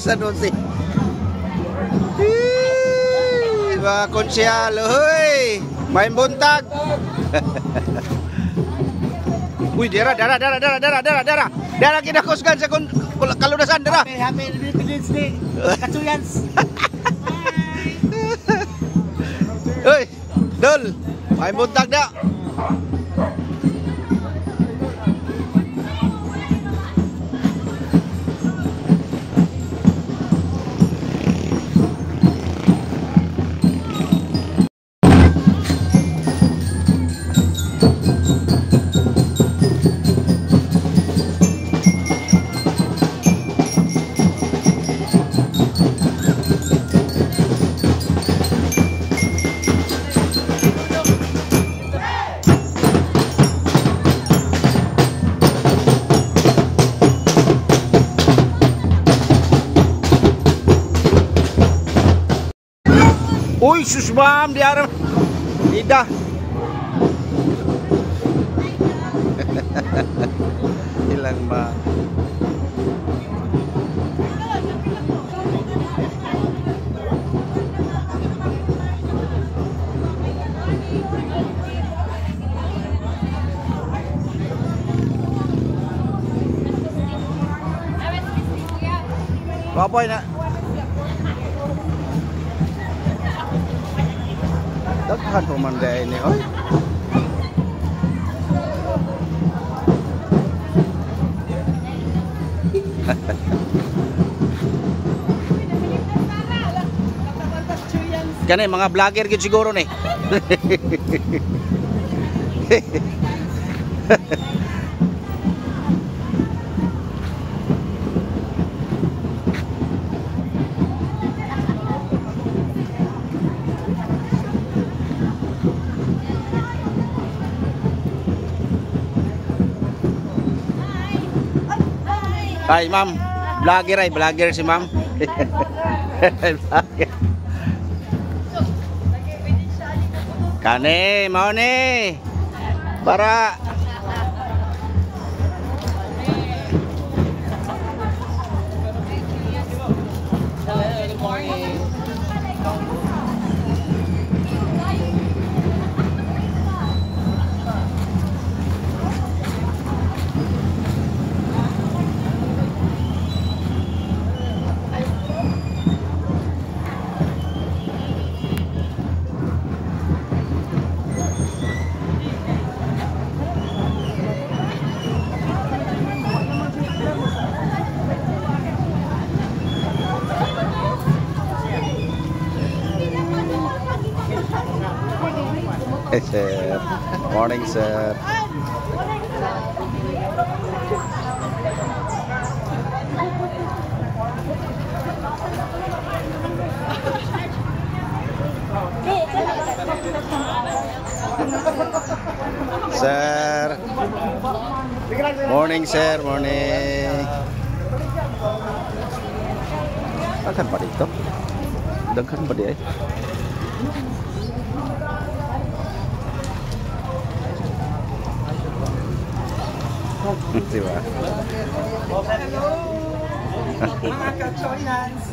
Sa doon si mga konsyal, hoy, may buntag. Uy, dara kinakusgan sa kalunasan, dara. Happy Independence Day, Katuyans. Uy, dol, may buntag na. Uy, sus ma'am, di arah. Ida. Hilang ba? Apa na? Daghan po man dahil ni oy. Kanay mga vlogger gid siguro ni. Ay, ma'am. Vlogger si ma'am. Kane, mau nih. Para hey, sir. Morning, sir. Sir. Morning, sir. Morning. Daghan pa dito. Daghan pa di ay. Diba? Mga kachoyans.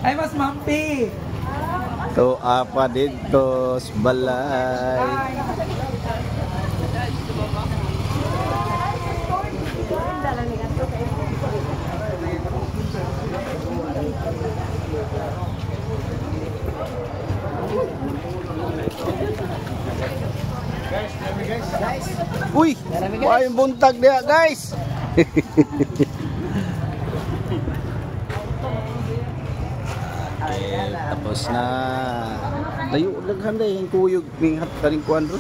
Ay, mas mampi. To apa dito sa balay. Uy, may buntag dia, guys. Okay, tapos na. Layo daghan day yung kuyog ning hat karing kuan ro.